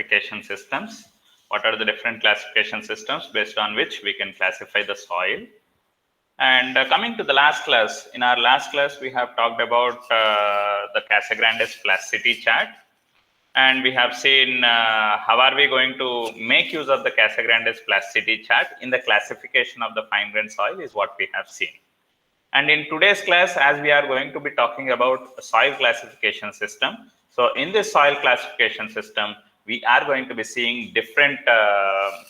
classification systems. What are the different classification systems based on which we can classify the soil? And coming to the last class, in our last class, we have talked about the Casagrande's plasticity chart. And we have seen how are we going to make use of the Casagrande's plasticity chart in the classification of the fine grained soil is what we have seen. And in today's class, as we are going to be talking about a soil classification system. So in this soil classification system, we are going to be seeing different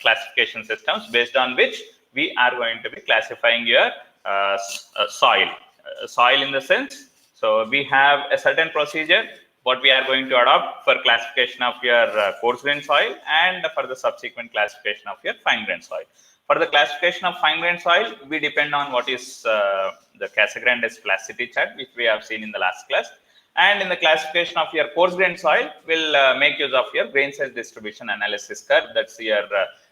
classification systems based on which we are going to be classifying your soil. Soil in the sense, so we have a certain procedure what we are going to adopt for classification of your coarse grained soil and for the subsequent classification of your fine grained soil. For the classification of fine grained soil, we depend on what is the Casagrande's plasticity chart, which we have seen in the last class. And in the classification of your coarse grained soil, we'll make use of your grain size distribution analysis curve. That's your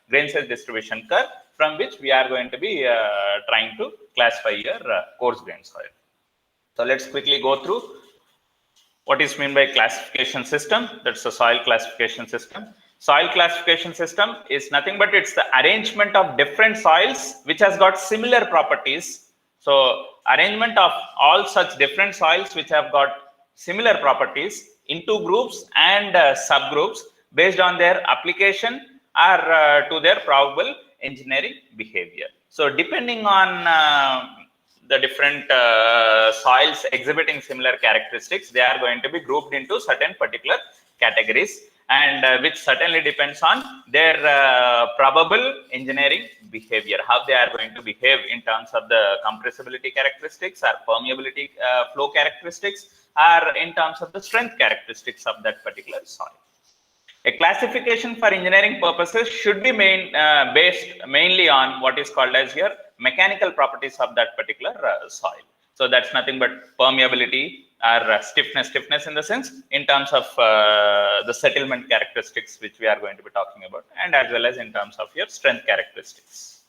grain size distribution curve, from which we are going to be trying to classify your coarse grained soil. So let's quickly go through what is meant by classification system. That's the soil classification system. Soil classification system is nothing but it's the arrangement of different soils which has got similar properties. So arrangement of all such different soils which have got similar properties into groups and subgroups based on their application or to their probable engineering behavior. So depending on the different soils exhibiting similar characteristics, they are going to be grouped into certain particular categories, and which certainly depends on their probable engineering behavior, how they are going to behave in terms of the compressibility characteristics or permeability flow characteristics, or in terms of the strength characteristics of that particular soil. A classification for engineering purposes should be based mainly on what is called as your mechanical properties of that particular soil. So that's nothing but permeability or stiffness in the sense in terms of the settlement characteristics which we are going to be talking about, and as well as in terms of your strength characteristics.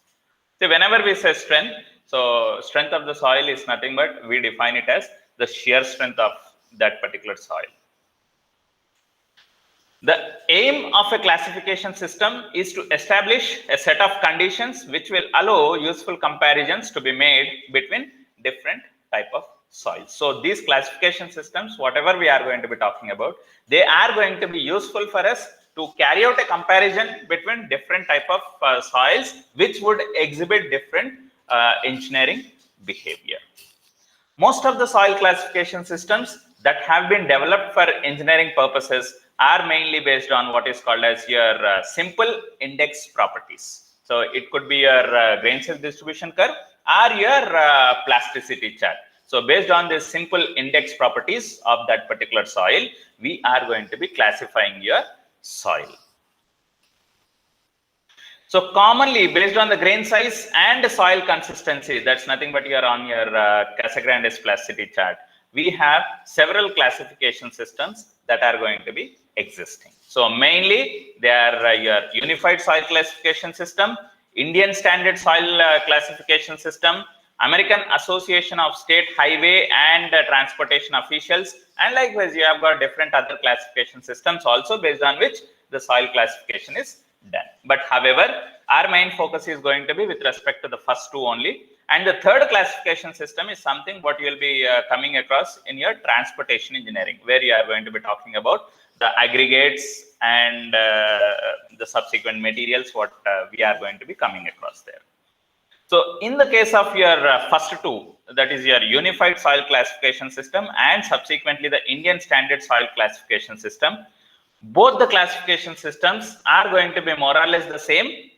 So whenever we say strength, so strength of the soil is nothing but we define it as the shear strength of that particular soil. The aim of a classification system is to establish a set of conditions which will allow useful comparisons to be made between different type of soils. So these classification systems, whatever we are going to be talking about, they are going to be useful for us to carry out a comparison between different type of soils which would exhibit different engineering behavior. Most of the soil classification systems that have been developed for engineering purposes are mainly based on what is called as your simple index properties. So it could be your grain size distribution curve or your plasticity chart. So based on the simple index properties of that particular soil, we are going to be classifying your soil. So commonly based on the grain size and the soil consistency, that's nothing but you're on your Casagrande's plasticity chart. We have several classification systems that are going to be existing. So mainly they are your unified soil classification system, Indian standard soil classification system, American Association of State Highway and Transportation Officials, and likewise you have got different other classification systems also based on which the soil classification is done. But however, our main focus is going to be with respect to the first two only. And the third classification system is something what you will be coming across in your transportation engineering, where you are going to be talking about the aggregates and the subsequent materials what we are going to be coming across there. So in the case of your first two, that is your unified soil classification system and subsequently the Indian standard soil classification system, both the classification systems are going to be more or less the same,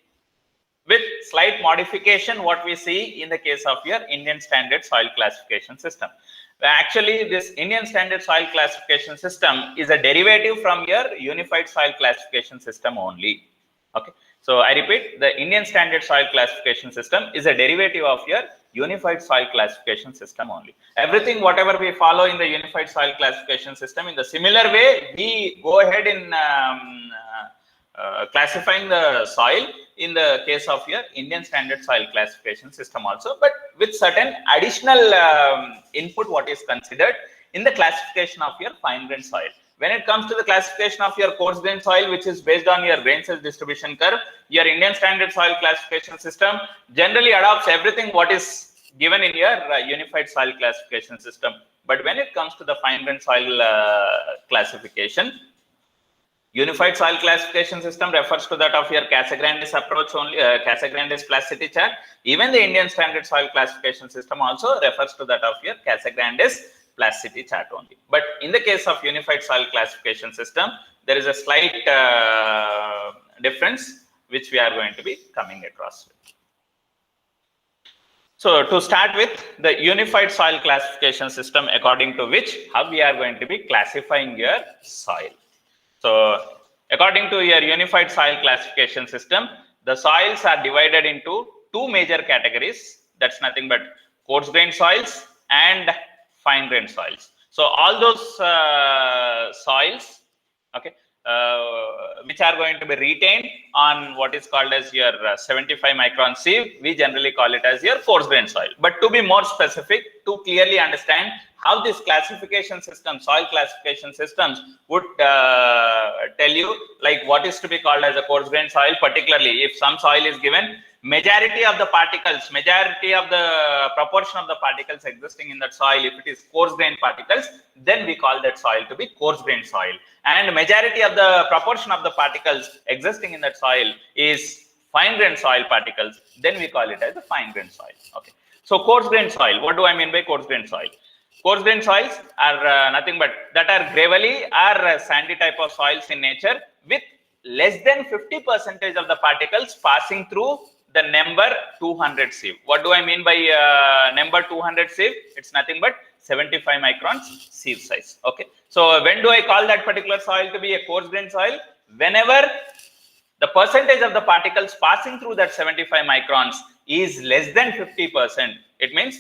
with slight modification what we see in the case of your Indian standard soil classification system. Actually, this Indian standard soil classification system is a derivative from your unified soil classification system only. Okay. So I repeat, the Indian standard soil classification system is a derivative of your unified soil classification system only. Everything whatever we follow in the unified soil classification system, in the similar way we go ahead in classifying the soil in the case of your Indian standard soil classification system also, but with certain additional input what is considered in the classification of your fine grained soil, when it comes to the classification of your coarse grain soil, which is based on your grain size distribution curve, your Indian Standard Soil Classification System generally adopts everything what is given in your Unified Soil Classification System. But when it comes to the fine grain soil classification, Unified Soil Classification System refers to that of your Casagrandis approach only, Casagrandis plasticity chart. Even the Indian Standard Soil Classification System also refers to that of your Casagrandis plasticity chart only. But in the case of Unified Soil Classification System, there is a slight difference which we are going to be coming across with. So to start with, the Unified Soil Classification System, according to which how we are going to be classifying your soil. So according to your Unified Soil Classification System, the soils are divided into two major categories. That's nothing but coarse grain soils and fine grain soils. So all those soils, okay, which are going to be retained on what is called as your 75 micron sieve, we generally call it as your coarse grain soil. But to be more specific, to clearly understand how this classification system, soil classification systems would tell you like what is to be called as a coarse grain soil, particularly if some soil is given, majority of the particles, majority of the proportion of the particles existing in that soil, if it is coarse grain particles, then we call that soil to be coarse grain soil. And majority of the proportion of the particles existing in that soil is fine grain soil particles, then we call it as a fine grain soil. Okay. So coarse grain soil, what do I mean by coarse grain soil? Coarse grain soils are nothing but that are gravelly or sandy type of soils in nature with less than 50% of the particles passing through the number 200 sieve. What do I mean by number 200 sieve? It's nothing but 75 microns sieve size. Okay. So when do I call that particular soil to be a coarse grain soil? Whenever the percentage of the particles passing through that 75 microns is less than 50%. It means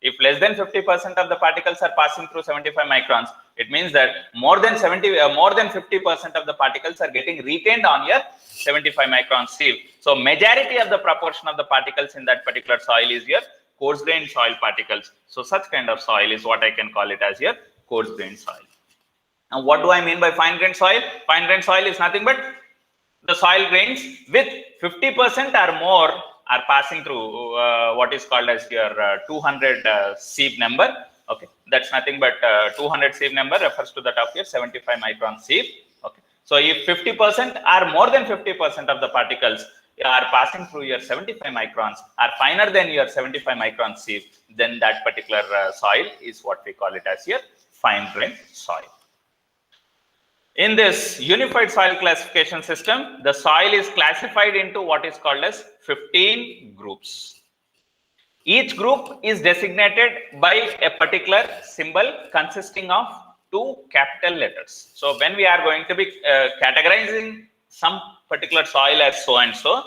if less than 50% of the particles are passing through 75 microns, it means that more than 50% of the particles are getting retained on your 75 micron sieve. So majority of the proportion of the particles in that particular soil is your coarse grain soil particles. So such kind of soil is what I can call it as your coarse grain soil. And what do I mean by fine grain soil? Fine grain soil is nothing but the soil grains with 50% or more are passing through what is called as your 200 sieve number. Okay, that's nothing but 200 sieve number refers to that of your 75 micron sieve. Okay, so if 50% or more than 50% of the particles are passing through your 75 microns are finer than your 75 micron sieve, then that particular soil is what we call it as your fine grain soil. In this Unified Soil Classification System, the soil is classified into what is called as 15 groups. Each group is designated by a particular symbol consisting of 2 capital letters. So when we are going to be categorizing some particular soil as so and so,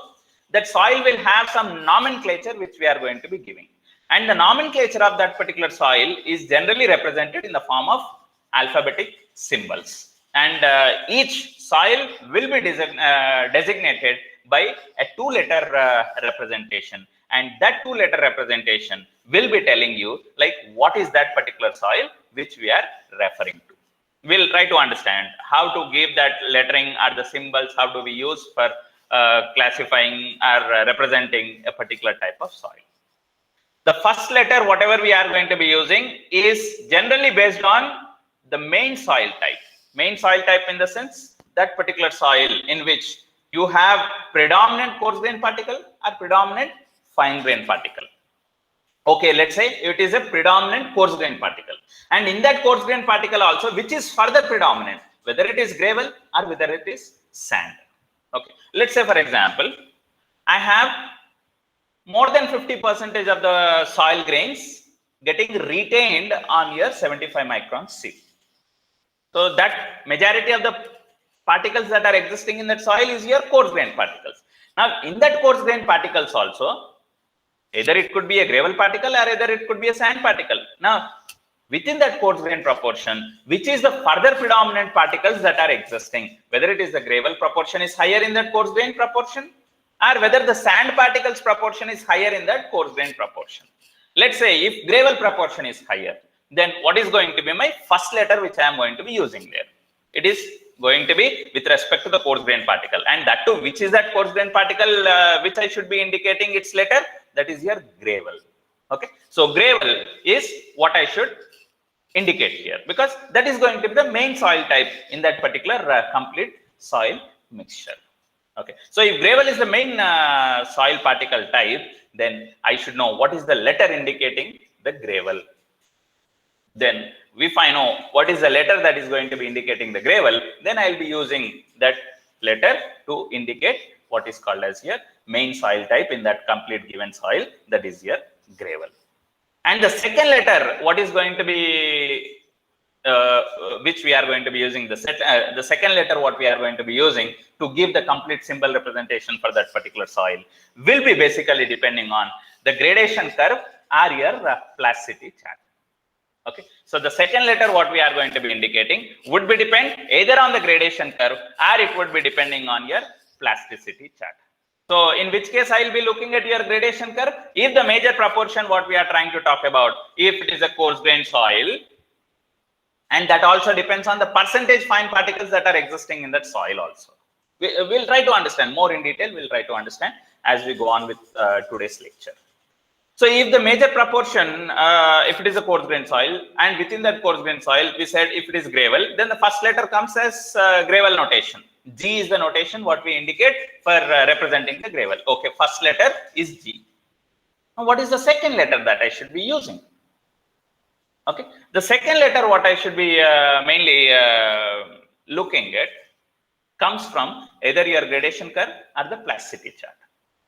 that soil will have some nomenclature which we are going to be giving. And the nomenclature of that particular soil is generally represented in the form of alphabetic symbols. And each soil will be designated by a 2-letter representation. And that 2-letter representation will be telling you like what is that particular soil which we are referring to. We'll try to understand how to give that lettering or the symbols, how do we use for classifying or representing a particular type of soil. The first letter, whatever we are going to be using, is generally based on the main soil type. Main soil type in the sense that particular soil in which you have predominant coarse grain particle or predominant fine grain particle. Okay, let's say it is a predominant coarse grain particle. And in that coarse grain particle also, which is further predominant, whether it is gravel or whether it is sand. Okay, let's say for example, I have more than 50% of the soil grains getting retained on your 75 micron sieve. So that majority of the particles that are existing in that soil is your coarse grain particles. Now in that coarse grain particles also, either it could be a gravel particle or either it could be a sand particle. Now within that coarse grain proportion, which is the further predominant particles that are existing, whether it is the gravel proportion is higher in that coarse grain proportion or whether the sand particles proportion is higher in that coarse grain proportion. Let's say if gravel proportion is higher, then what is going to be my first letter which I am going to be using there? It is going to be with respect to the coarse grain particle, and that too, which is that coarse grain particle which I should be indicating its letter? That is your gravel. Okay, so gravel is what I should indicate here, because that is going to be the main soil type in that particular complete soil mixture. Okay, so if gravel is the main soil particle type, then I should know what is the letter indicating the gravel. Then if I know what is the letter that is going to be indicating the gravel, then I'll be using that letter to indicate what is called as your main soil type in that complete given soil, that is your gravel. And the second letter, what is going to be which we are going to be using, the second letter what we are going to be using to give the complete symbol representation for that particular soil will be basically depending on the gradation curve or your plasticity chart. Okay, so the second letter what we are going to be indicating would be depend either on the gradation curve or it would be depending on your plasticity chart. So in which case I will be looking at your gradation curve if the major proportion what we are trying to talk about, if it is a coarse grain soil, and that also depends on the percentage fine particles that are existing in that soil also. We'll try to understand more in detail. We'll try to understand as we go on with today's lecture. So if the major proportion, if it is a coarse grain soil, and within that coarse grain soil, we said if it is gravel, then the first letter comes as gravel notation. G is the notation what we indicate for representing the gravel. Okay, first letter is G. Now, what is the second letter that I should be using? Okay, the second letter what I should be mainly looking at comes from either your gradation curve or the plasticity chart.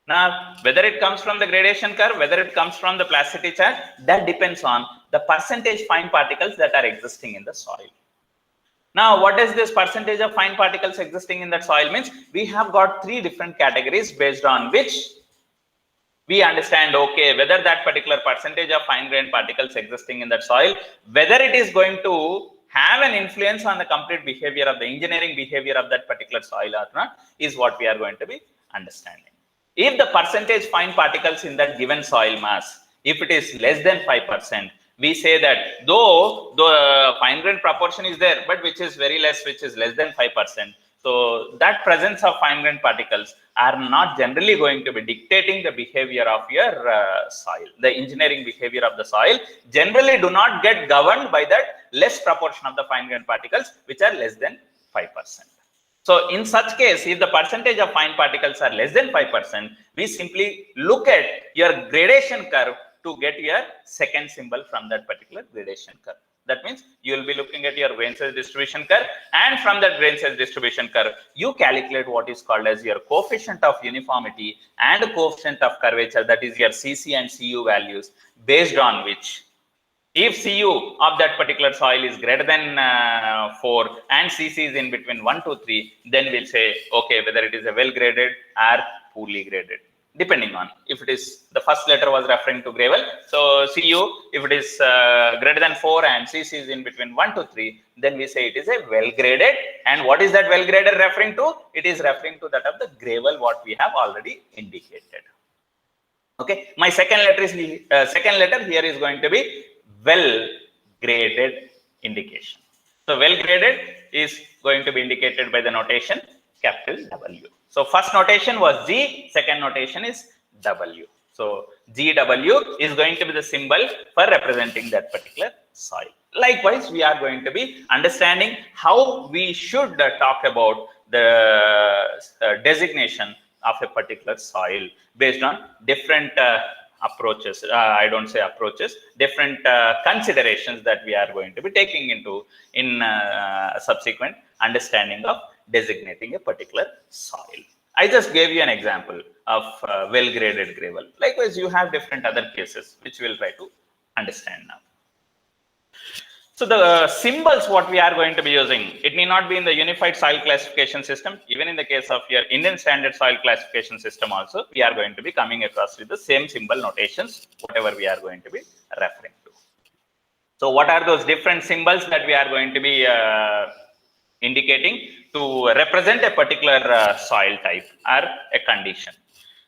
Now, whether it comes from the gradation curve, whether it comes from the plasticity chart, that depends on the percentage fine particles that are existing in the soil. Now, what is this percentage of fine particles existing in that soil means? We have got three different categories based on which we understand, okay, whether that particular percentage of fine grained particles existing in that soil, whether it is going to have an influence on the complete behavior of the engineering behavior of that particular soil or not, is what we are going to be understanding. If the percentage fine particles in that given soil mass, if it is less than 5%, we say that though the fine grained proportion is there, but which is very less, which is less than 5%. So that presence of fine grained particles are not generally going to be dictating the behavior of your soil. The engineering behavior of the soil generally do not get governed by that less proportion of the fine grained particles, which are less than 5%. So in such case, if the percentage of fine particles are less than 5%, we simply look at your gradation curve to get your second symbol from that particular gradation curve. That means you will be looking at your grain size distribution curve, and from that grain size distribution curve, you calculate what is called as your coefficient of uniformity and coefficient of curvature, that is your CC and CU values, based on which if CU of that particular soil is greater than 4 and CC is in between 1 to 3, then we'll say, okay, whether it is a well graded or poorly graded, depending on if it is the first letter was referring to gravel. So CU, if it is greater than 4 and CC is in between 1 to 3, then we say it is a well graded. And what is that well graded referring to? It is referring to that of the gravel what we have already indicated. Okay, my second letter is here is going to be well graded indication. So well graded is going to be indicated by the notation capital W. So first notation was G, second notation is W. So GW is going to be the symbol for representing that particular soil. Likewise, we are going to be understanding how we should talk about the designation of a particular soil based on different approaches. I don't say approaches, different considerations that we are going to be taking into in subsequent understanding of designating a particular soil. I just gave you an example of well-graded gravel. Likewise, you have different other cases which we'll try to understand now. So the symbols what we are going to be using, it may not be in the unified soil classification system. Even in the case of your Indian standard soil classification system also, we are going to be coming across with the same symbol notations, whatever we are going to be referring to. So what are those different symbols that we are going to be indicating to represent a particular soil type or a condition?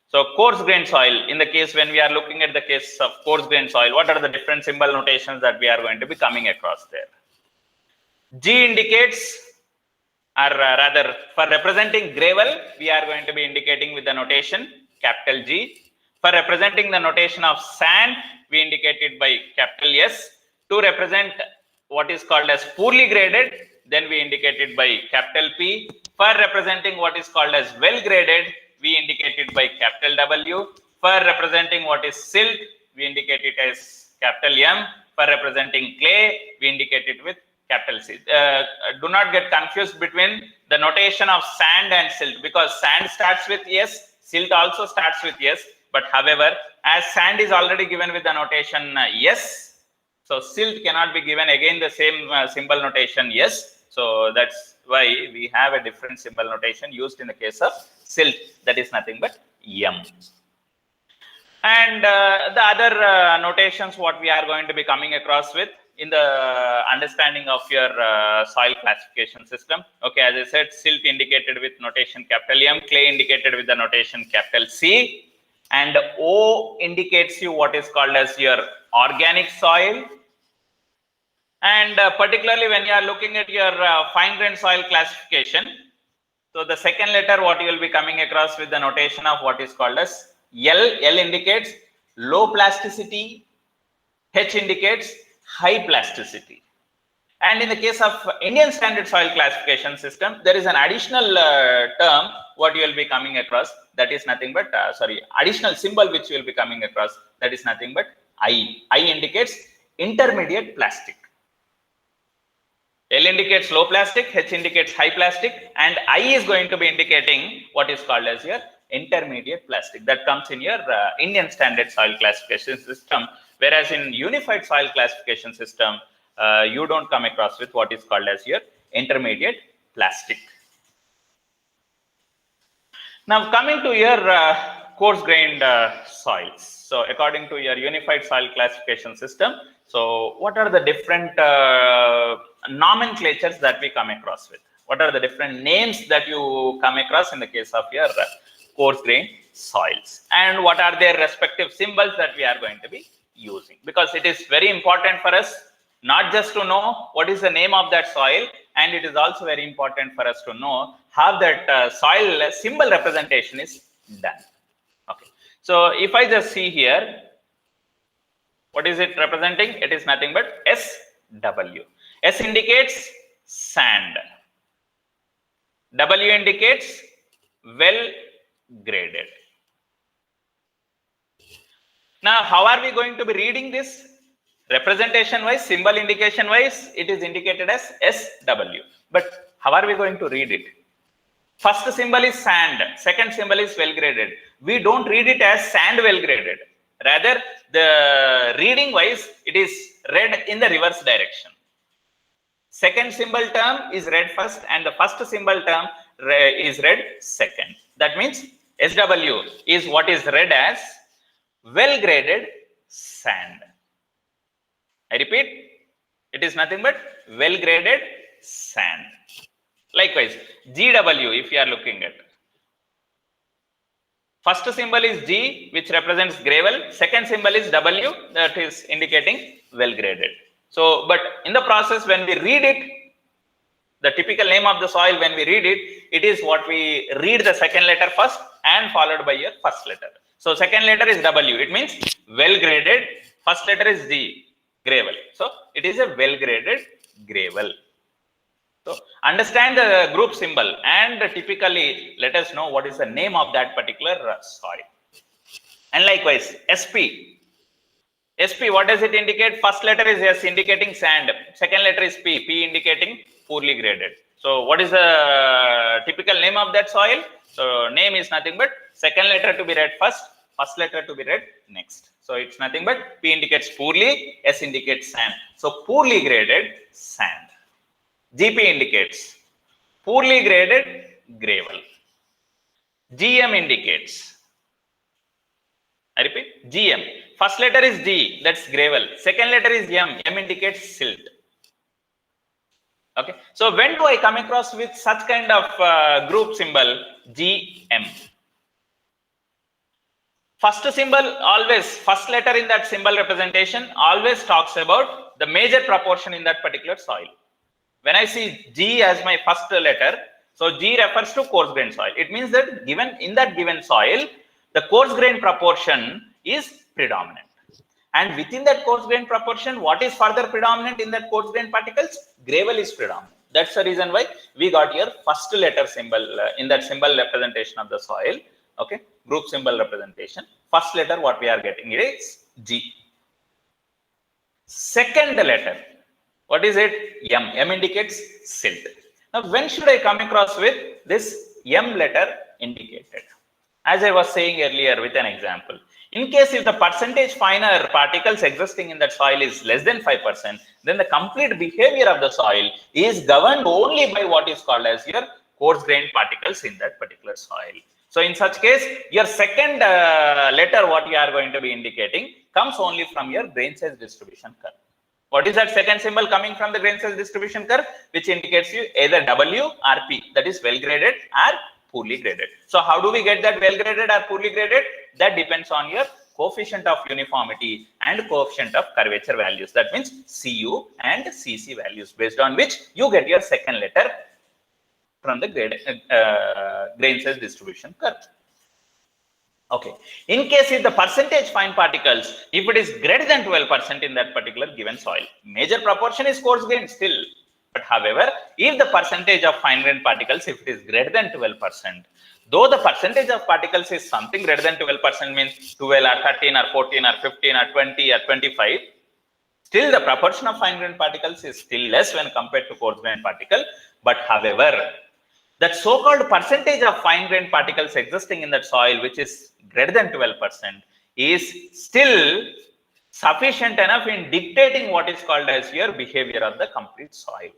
So coarse grain soil, in the case when we are looking at the case of coarse grain soil, what are the different symbol notations that we are going to be coming across there? G indicates or rather for representing gravel, we are going to be indicating with the notation capital G. For representing the notation of sand, we indicate it by capital S. To represent what is called as poorly graded, then we indicate it by capital P. For representing what is called as well graded, we indicate it by capital W. For representing what is silt, we indicate it as capital M. For representing clay, we indicate it with capital C. Do not get confused between the notation of sand and silt, because sand starts with S, silt also starts with S. But however, as sand is already given with the notation S, so silt cannot be given again the same symbol notation S. So that's why we have a different symbol notation used in the case of silt, that is nothing but M. And the other notations what we are going to be coming across with in the understanding of your soil classification system. Okay, as I said, silt indicated with notation capital M, clay indicated with the notation capital C, and O indicates you what is called as your organic soil. And particularly when you are looking at your fine grained soil classification, so the second letter what you will be coming across with the notation of what is called as L. L indicates low plasticity, H indicates high plasticity. And in the case of Indian Standard Soil Classification System, there is an additional term what you will be coming across, that is nothing but, additional symbol which you will be coming across, that is nothing but I. I indicates intermediate plastic. L indicates low plastic, H indicates high plastic, and I is going to be indicating what is called as your intermediate plastic. That comes in your Indian Standard Soil Classification System, whereas in Unified Soil Classification System, you don't come across with what is called as your intermediate plastic. Now coming to your coarse-grained soils. So according to your Unified Soil Classification System, so what are the different nomenclatures that we come across with? What are the different names that you come across in the case of your coarse-grained soils? And what are their respective symbols that we are going to be using? Because it is very important for us not just to know what is the name of that soil, and it is also very important for us to know how that soil symbol representation is done. Okay, so if I just see here, what is it representing? It is nothing but SW. S indicates sand. W indicates well graded. Now, how are we going to be reading this? Representation wise, symbol indication wise, it is indicated as SW. But how are we going to read it? First symbol is sand, second symbol is well graded. We don't read it as sand well graded. Rather, the reading wise, it is read in the reverse direction. Second symbol term is read first, and the first symbol term is read second. That means SW is what is read as well graded sand. I repeat, it is nothing but well graded sand. Likewise, GW, if you are looking at, first symbol is G, which represents gravel. Second symbol is W, that is indicating well graded. So, but in the process, when we read it, the typical name of the soil, when we read it, it is what we read the second letter first and followed by your first letter. So, second letter is W. It means well graded. First letter is G, gravel. So, it is a well graded gravel. So, understand the group symbol and typically let us know what is the name of that particular soil. And likewise, SP. SP, what does it indicate? First letter is S, indicating sand. Second letter is P, P indicating poorly graded. So, what is the typical name of that soil? So, name is nothing but second letter to be read first, first letter to be read next. So, it's nothing but P indicates poorly, S indicates sand. So, poorly graded sand. GP indicates poorly graded gravel. GM indicates, I repeat, GM. First letter is G, that's gravel. Second letter is M, M indicates silt. Okay, so when do I come across with such kind of group symbol GM? First symbol always, first letter in that symbol representation always talks about the major proportion in that particular soil. When I see G as my first letter, so G refers to coarse grain soil. It means that in that given soil, the coarse grain proportion is predominant. And within that coarse grain proportion, what is further predominant in that coarse grain particles? Gravel is predominant. That's the reason why we got here first letter symbol in that symbol representation of the soil. Okay, group symbol representation. First letter what we are getting is G. Second letter, what is it? M. M indicates silt. Now, when should I come across with this M letter indicated? As I was saying earlier with an example, in case if the percentage finer particles existing in that soil is less than 5%, then the complete behavior of the soil is governed only by what is called as your coarse grained particles in that particular soil. So in such case, your second letter what you are going to be indicating comes only from your grain size distribution curve. What is that second symbol coming from the grain size distribution curve, which indicates you either W or P, that is well graded or poorly graded. So how do we get that well graded or poorly graded? That depends on your coefficient of uniformity and coefficient of curvature values. That means Cu and Cc values, based on which you get your second letter from the grain size distribution curve. Okay. In case if the percentage fine particles, if it is greater than 12% in that particular given soil, major proportion is coarse grain still. But however, if the percentage of fine grained particles, if it is greater than 12%, though the percentage of particles is something greater than 12% means 12 or 13 or 14 or 15 or 20 or 25, still the proportion of fine grained particles is still less when compared to coarse grained particle. But however, that so-called percentage of fine grained particles existing in that soil, which is greater than 12%, is still sufficient enough in dictating what is called as your behavior of the complete soil.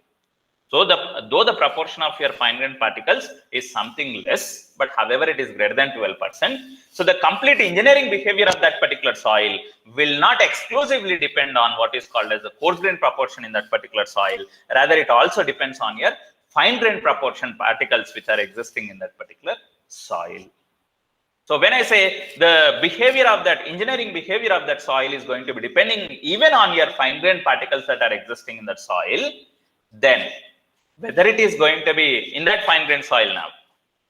So though the proportion of your fine grained particles is something less, but however it is greater than 12%, so the complete engineering behavior of that particular soil will not exclusively depend on what is called as the coarse grain proportion in that particular soil. Rather, it also depends on your fine grain proportion particles which are existing in that particular soil. So when I say the behavior of that engineering behavior of that soil is going to be depending even on your fine grain particles that are existing in that soil, then whether it is going to be in that fine grain soil now,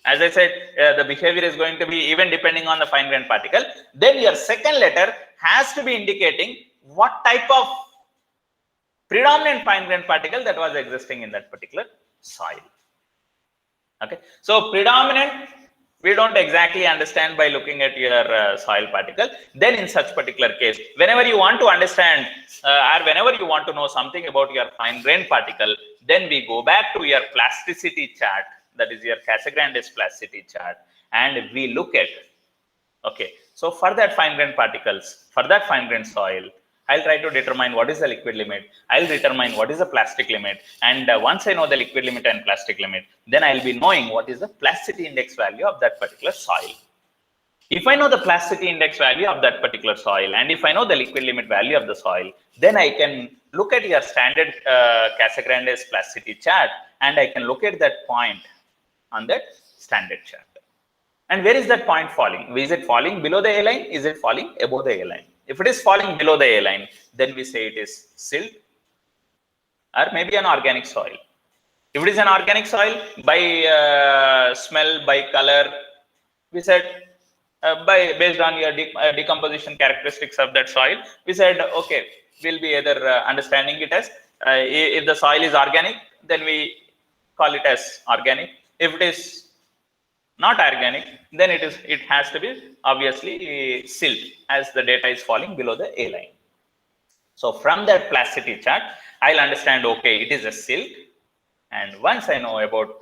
as I said, the behavior is going to be even depending on the fine grain particle, then your second letter has to be indicating what type of predominant fine grain particle that was existing in that particular soil. Okay, so predominant we don't exactly understand by looking at your soil particle. Then in such particular case, whenever you want to understand or whenever you want to know something about your fine grain particle, then we go back to your plasticity chart, that is your Casagrande plasticity chart, and we look at, okay, so for that fine grain particles, for that fine grain soil, I'll try to determine what is the liquid limit. I'll determine what is the plastic limit. And once I know the liquid limit and plastic limit, then I'll be knowing what is the plasticity index value of that particular soil. If I know the plasticity index value of that particular soil, and if I know the liquid limit value of the soil, then I can look at your standard Casagrande's plasticity chart, and I can locate that point on that standard chart. And where is that point falling? Is it falling below the A line? Is it falling above the A line? If it is falling below the A line, then we say it is silt or maybe an organic soil. If it is an organic soil, by smell, by color, we said based on your decomposition characteristics of that soil, we said, okay, we'll be either understanding it as, if the soil is organic, then we call it as organic. If it is not organic, then it has to be obviously silt, as the data is falling below the A line. So from that plasticity chart, I'll understand, okay, it is a silt. And once I know about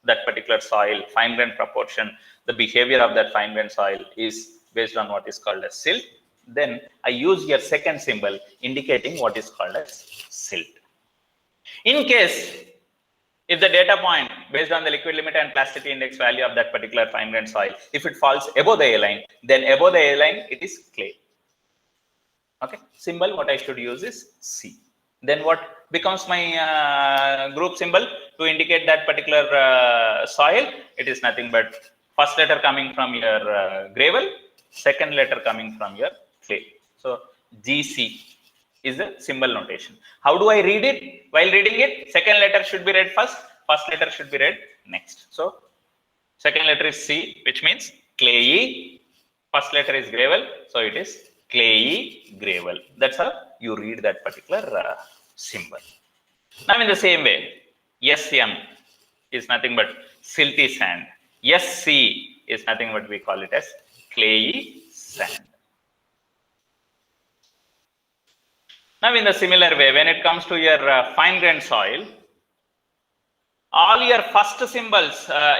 that particular soil, fine grain proportion, the behavior of that fine grain soil is based on what is called as silt, then I use your second symbol indicating what is called as silt. In case if the data point based on the liquid limit and plasticity index value of that particular fine grain soil, if it falls above the A line, then above the A line, it is clay. Okay, symbol what I should use is C. Then what becomes my group symbol to indicate that particular soil? It is nothing but first letter coming from your gravel, second letter coming from your clay. So GC is the symbol notation. How do I read it? While reading it, second letter should be read first, first letter should be read next. So second letter is C, which means clayey. First letter is gravel, so it is clayey gravel. That's how you read that particular symbol. Now, in the same way, SM is nothing but silty sand. SC is nothing but we call it as clayey sand. Now, in the similar way, when it comes to your fine grained soil, all your first symbols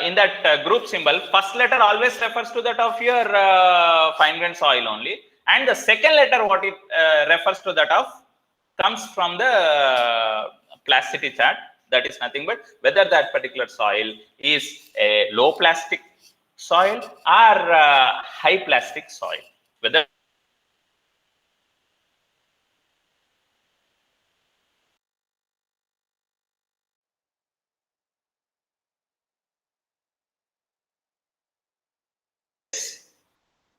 in that group symbol, first letter always refers to that of your fine grained soil only, and the second letter what it refers to that of comes from the plasticity chart. That is nothing but whether that particular soil is a low plastic soil or high plastic soil. Whether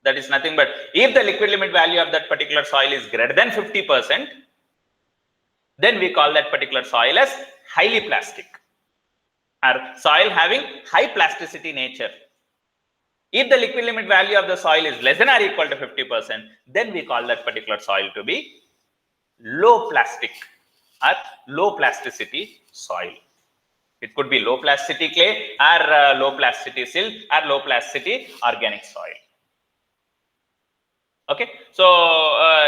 that is nothing but if the liquid limit value of that particular soil is greater than 50%, then we call that particular soil as highly plastic or soil having high plasticity nature. If the liquid limit value of the soil is less than or equal to 50%, then we call that particular soil to be low plastic or low plasticity soil. It could be low plasticity clay or low plasticity silt or low plasticity organic soil. Okay, so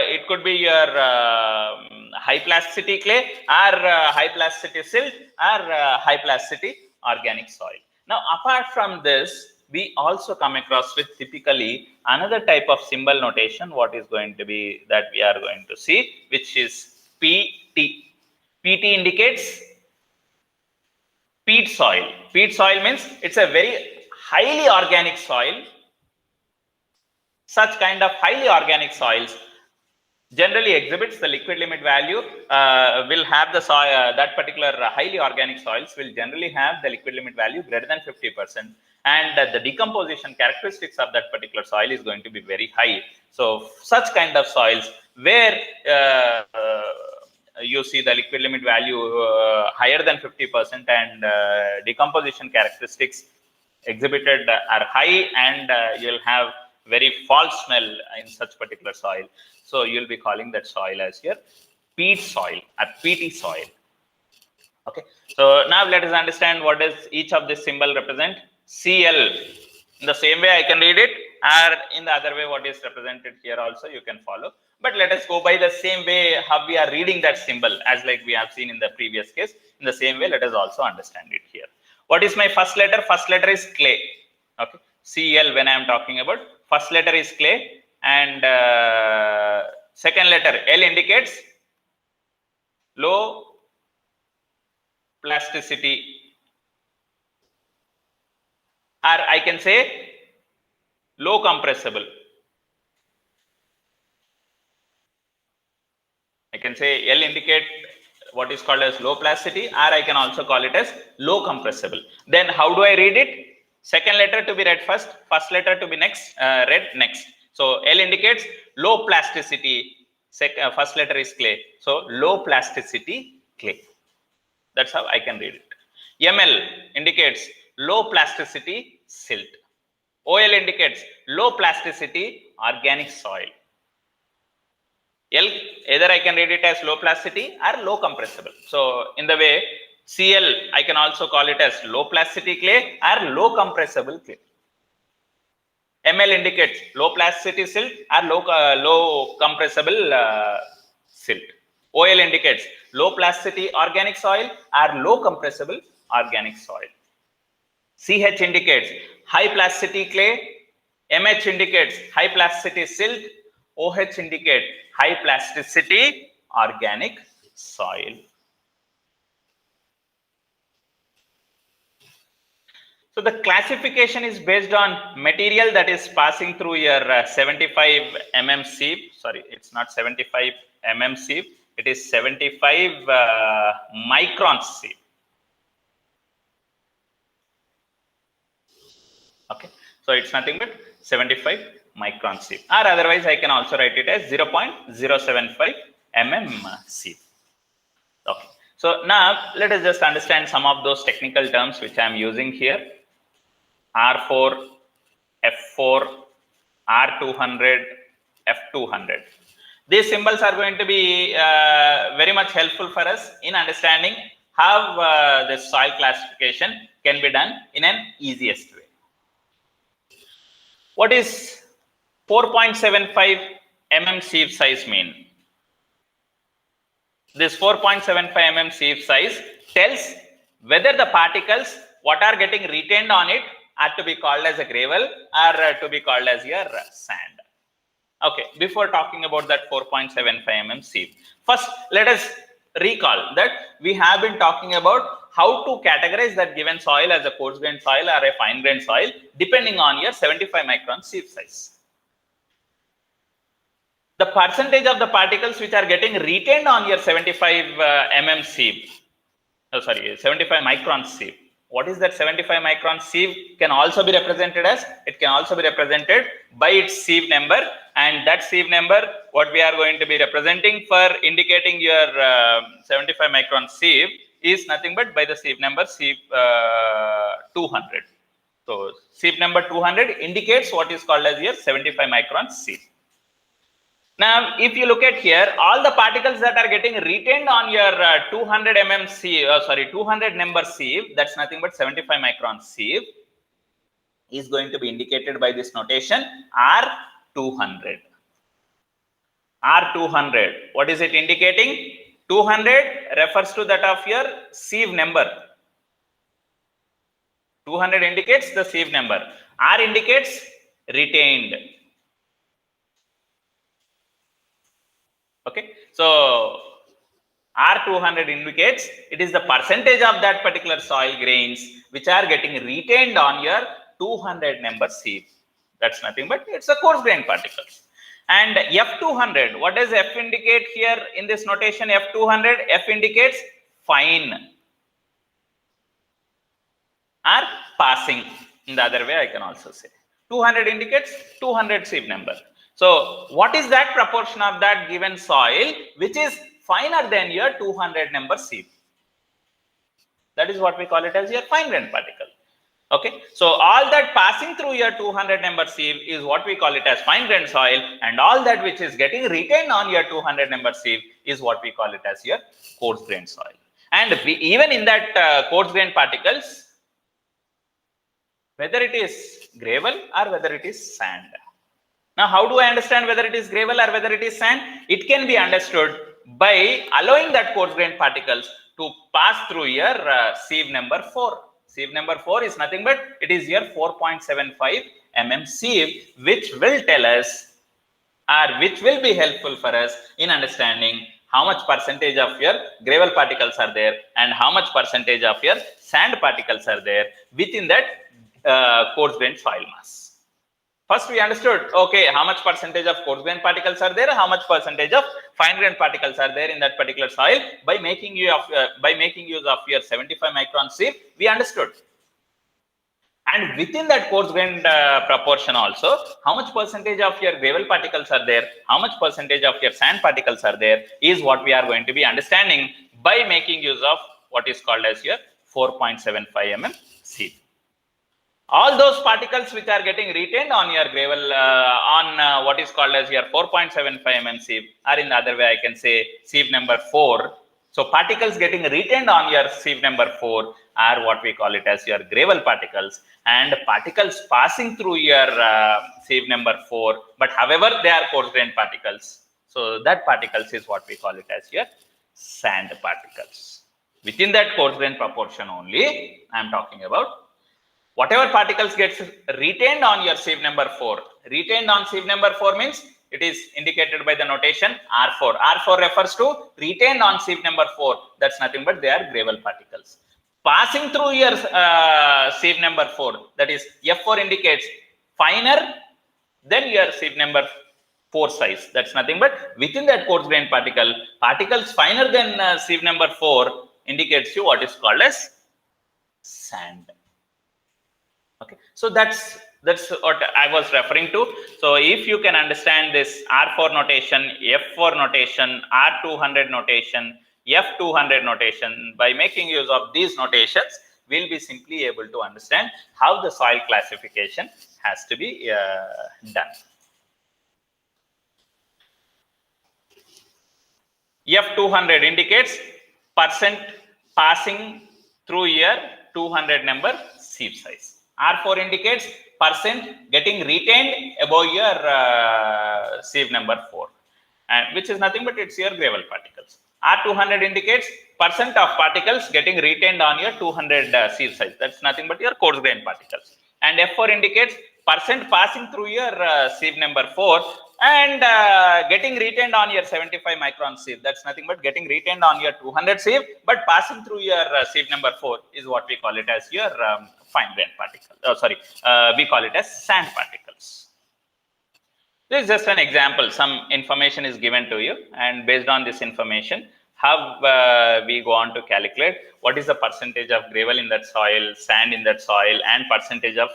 it could be your high plasticity clay or high plasticity silt or high plasticity organic soil. Now, apart from this, we also come across with typically another type of symbol notation. What is going to be that we are going to see, which is PT. PT indicates peat soil. Peat soil means it's a very highly organic soil. Such kind of highly organic soils generally exhibits the liquid limit value will have the soil, that particular highly organic soils will generally have the liquid limit value greater than 50%, and the decomposition characteristics of that particular soil is going to be very high. So such kind of soils where you see the liquid limit value higher than 50% and decomposition characteristics exhibited are high, and you'll have very false smell in such particular soil. So you'll be calling that soil as your peat soil or PT soil. Okay. So now let us understand what does each of this symbol represent. CL. In the same way I can read it, or in the other way what is represented here also you can follow. But let us go by the same way how we are reading that symbol, as like we have seen in the previous case. In the same way, let us also understand it here. What is my first letter? First letter is clay. Okay. CL when I am talking about. First letter is clay, and second letter L indicates low plasticity, or I can say low compressible. I can say L indicate what is called as low plasticity, or I can also call it as low compressible. Then how do I read it? Second letter to be read first, first letter to be next, read next. So L indicates low plasticity, first letter is clay. So low plasticity clay. That's how I can read it. ML indicates low plasticity silt. OL indicates low plasticity organic soil. L, either I can read it as low plasticity or low compressible. So in the way CL, I can also call it as low plasticity clay or low compressible clay. ML indicates low plasticity silt or low compressible silt. OL indicates low plasticity organic soil or low compressible organic soil. CH indicates high plasticity clay. MH indicates high plasticity silt. OH indicate high plasticity organic soil. So the classification is based on material that is passing through your 75 mm sieve. Sorry, it's not 75 mm sieve. It is 75 micron sieve. Okay, so it's nothing but 75 micron sieve, or otherwise I can also write it as 0.075 mm sieve. Okay. So now let us just understand some of those technical terms which I am using here. R4, F4, R200, F200. These symbols are going to be very much helpful for us in understanding how the soil classification can be done in an easiest way. What is 4.75 mm sieve size mean? This 4.75 mm sieve size tells whether the particles what are getting retained on it are to be called as a gravel or to be called as your sand. Okay, before talking about that 4.75 mm sieve, first let us recall that we have been talking about how to categorize that given soil as a coarse grained soil or a fine grained soil depending on your 75 micron sieve size. The percentage of the particles which are getting retained on your 75 mm sieve, 75 micron sieve. What is that 75 micron sieve can also be represented as? It can also be represented by its sieve number, and that sieve number what we are going to be representing for indicating your 75 micron sieve is nothing but by the sieve number sieve 200. So sieve number 200 indicates what is called as your 75 micron sieve. Now, if you look at here, all the particles that are getting retained on your 200 mm sieve, 200 number sieve, that's nothing but 75 micron sieve, is going to be indicated by this notation R200. R200, what is it indicating? 200 refers to that of your sieve number. 200 indicates the sieve number. R indicates retained. Okay, so R200 indicates it is the percentage of that particular soil grains which are getting retained on your 200 number sieve. That's nothing but it's a coarse grain particles. And F200, what does F indicate here in this notation? F200, F indicates fine or passing. In the other way, I can also say 200 indicates 200 sieve number. So what is that proportion of that given soil which is finer than your 200 number sieve? That is what we call it as your fine grained particle. Okay, so all that passing through your 200 number sieve is what we call it as fine grained soil, and all that which is getting retained on your 200 number sieve is what we call it as your coarse grained soil. And even in that coarse grained particles, whether it is gravel or whether it is sand. Now, how do I understand whether it is gravel or whether it is sand? It can be understood by allowing that coarse grained particles to pass through your sieve number 4. Sieve number 4 is nothing but it is your 4.75 mm sieve, which will tell us or which will be helpful for us in understanding how much percentage of your gravel particles are there and how much percentage of your sand particles are there within that coarse grained soil mass. First, we understood, okay, how much percentage of coarse grained particles are there, how much percentage of fine grained particles are there in that particular soil by making use of your 75 micron sieve. We understood, and within that coarse grained proportion also, how much percentage of your gravel particles are there, how much percentage of your sand particles are there is what we are going to be understanding by making use of what is called as your 4.75 mm sieve. All those particles which are getting retained on your gravel on what is called as your 4.75 mm sieve, or in the other way I can say sieve number 4. So particles getting retained on your sieve number 4 are what we call it as your gravel particles, and particles passing through your sieve number 4, but however they are coarse grained particles. So that particles is what we call it as your sand particles. Within that coarse grained proportion only I am talking about. Whatever particles gets retained on your sieve number 4, retained on sieve number 4 means it is indicated by the notation R4. R4 refers to retained on sieve number 4. That's nothing but they are gravel particles. Passing through your sieve number 4, that is F4 indicates finer than your sieve number 4 size. That's nothing but within that coarse grained particle, particles finer than sieve number 4 indicates you what is called as sand. Okay, so that's That's what I was referring to. So if you can understand this R4 notation, F4 notation, R200 notation, F200 notation, by making use of these notations, we'll be simply able to understand how the soil classification has to be done. F200 indicates percent passing through your 200 number sieve size. R4 indicates percent getting retained above your sieve number 4, and which is nothing but it's your gravel particles. R200 indicates percent of particles getting retained on your 200 sieve size. That's nothing but your coarse grain particles. And F4 indicates percent passing through your sieve number 4 and getting retained on your 75 micron sieve. That's nothing but getting retained on your 200 sieve, but passing through your sieve number 4 is what we call it as your fine grain particle. We call it as sand particles. This is just an example. Some information is given to you, and based on this information, how we go on to calculate what is the percentage of gravel in that soil, sand in that soil, and percentage of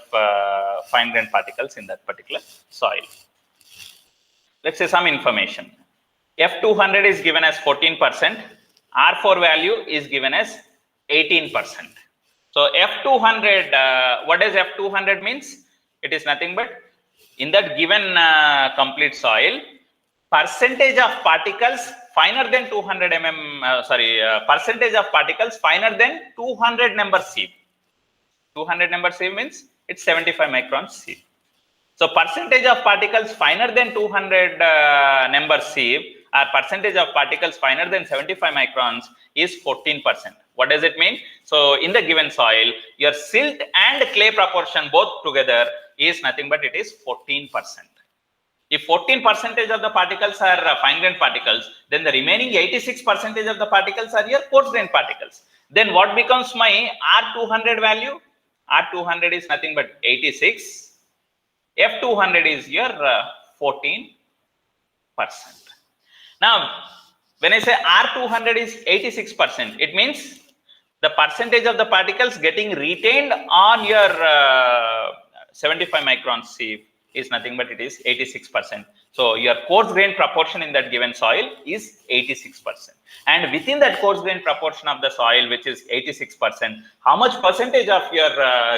fine grain particles in that particular soil. Let's say some information. F200 is given as 14%. R4 value is given as 18%. So F200, what does F200 means? It is nothing but in that given complete soil, percentage of particles finer than 200 mm, percentage of particles finer than 200 number sieve. 200 number sieve means it's 75 micron sieve. So percentage of particles finer than 200 number sieve or percentage of particles finer than 75 microns is 14%. What does it mean? So in the given soil, your silt and clay proportion both together is nothing but it is 14%. If 14% of the particles are fine grain particles, then the remaining 86% of the particles are your coarse grain particles. Then what becomes my R200 value? R200 is nothing but 86. F200 is your 14%. Now, when I say R200 is 86%, it means the percentage of the particles getting retained on your 75 micron sieve is nothing but it is 86%. So your coarse grain proportion in that given soil is 86%. And within that coarse grain proportion of the soil, which is 86%, how much percentage of your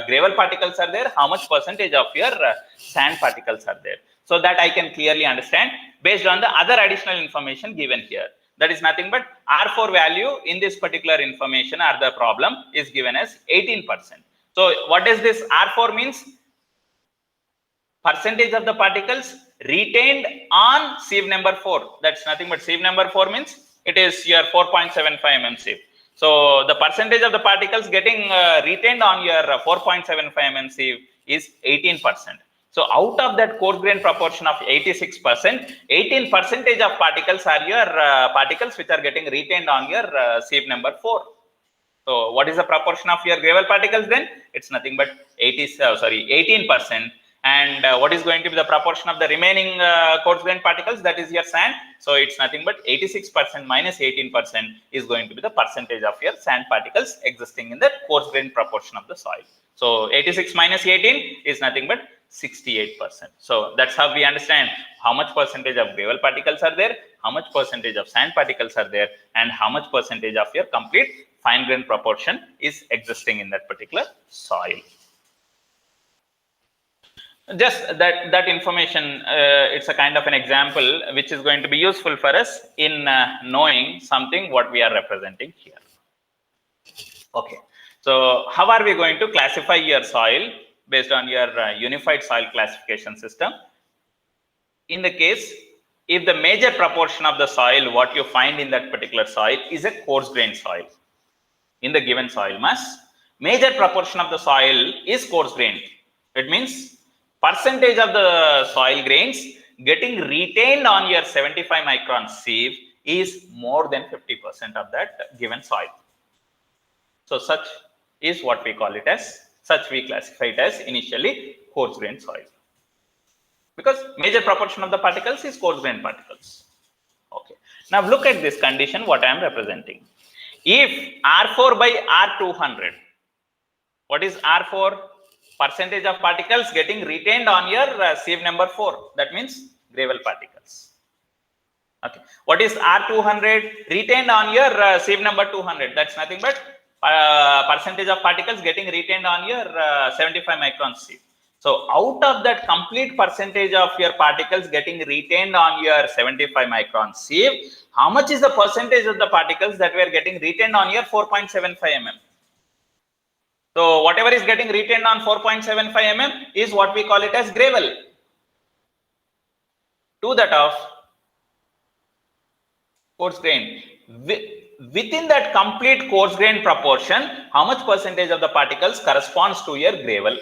gravel particles are there? How much percentage of your sand particles are there? So that I can clearly understand based on the other additional information given here. That is nothing but R4 value in this particular information or the problem is given as 18%. So what does this R4 means? Percentage of the particles retained on sieve number 4. That's nothing but sieve number 4 means it is your 4.75 mm sieve. So the percentage of the particles getting retained on your 4.75 mm sieve is 18%. So out of that coarse grain proportion of 86%, 18% of particles are your particles which are getting retained on your sieve number 4. So what is the proportion of your gravel particles then? It's nothing but 18%. And what is going to be the proportion of the remaining coarse grain particles? That is your sand. So it's nothing but 86% minus 18% is going to be the percentage of your sand particles existing in the coarse grain proportion of the soil. So 86 minus 18 is nothing but 68%. So that's how we understand how much percentage of gravel particles are there, how much percentage of sand particles are there, and how much percentage of your complete fine grain proportion is existing in that particular soil. Just that information, it's a kind of an example which is going to be useful for us in knowing something what we are representing here. Okay, so how are we going to classify your soil based on your unified soil classification system? In the case, if the major proportion of the soil what you find in that particular soil is a coarse grain soil, in the given soil mass, major proportion of the soil is coarse grain. It means percentage of the soil grains getting retained on your 75 micron sieve is more than 50% of that given soil. So such is what we call it as, such we classify it as initially coarse grain soil, because major proportion of the particles is coarse grain particles. Okay. Now look at this condition what I am representing. If R4 by R200, what is R4? percentage of particles getting retained on your sieve number 4. That means gravel particles. Okay. What is R200 retained on your sieve number 200? That's nothing but percentage of particles getting retained on your 75 micron sieve. So out of that complete percentage of your particles getting retained on your 75 micron sieve, how much is the percentage of the particles that were getting retained on your 4.75 mm? So whatever is getting retained on 4.75 mm is what we call it as gravel. To that of coarse grain. Within that complete coarse grain proportion, how much percentage of the particles corresponds to your gravel?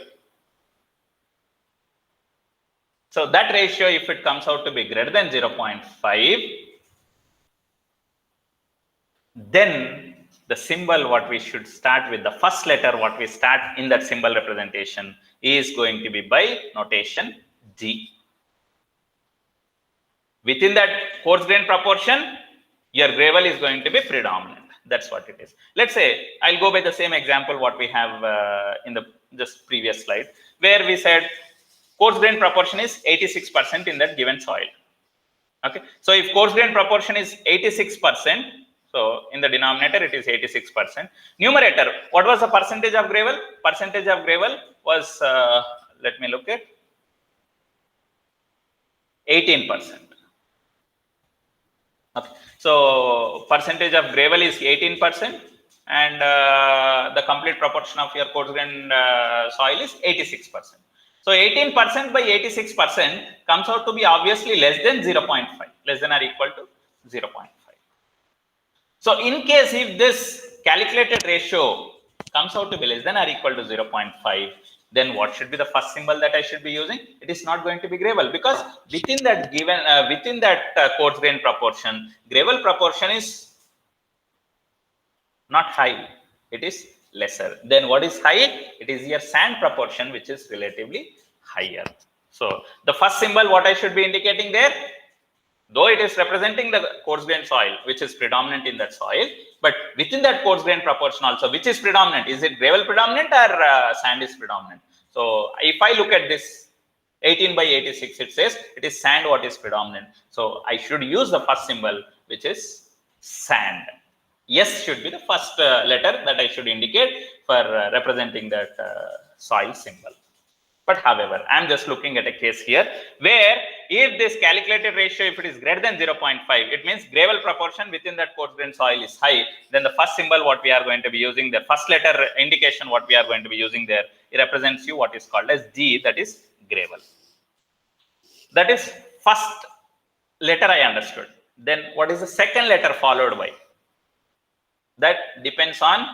So that ratio, if it comes out to be greater than 0.5, then the symbol what we should start with, the first letter what we start in that symbol representation is going to be by notation G. Within that coarse grain proportion, your gravel is going to be predominant. That's what it is. Let's say I'll go by the same example what we have in the just previous slide, where we said coarse grain proportion is 86% in that given soil. Okay, so if coarse grain proportion is 86%, so in the denominator it is 86%. Numerator, what was the percentage of gravel? Percentage of gravel was let me look at 18%. Okay. So percentage of gravel is 18%, and the complete proportion of your coarse grain soil is 86%. So 18% by 86% comes out to be obviously less than 0.5, less than or equal to 0.5. So in case if this calculated ratio comes out to be less than or equal to 0.5, then what should be the first symbol that I should be using? It is not going to be gravel, because within that given coarse grain proportion, gravel proportion is not high, it is lesser. Then what is high? It is your sand proportion, which is relatively higher. So the first symbol what I should be indicating there, though it is representing the coarse grain soil, which is predominant in that soil, but within that coarse grain proportion also, which is predominant? Is it gravel predominant or sand is predominant? So if I look at this 18 by 86, it says it is sand what is predominant. So I should use the first symbol, which is sand. S should be the first letter that I should indicate for representing that soil symbol. But however, I'm just looking at a case here where if this calculated ratio, if it is greater than 0.5, it means gravel proportion within that coarse grain soil is high. Then the first symbol what we are going to be using, the first letter indication what we are going to be using there, it represents you what is called as G, that is gravel. That is first letter I understood. Then what is the second letter followed by? That depends on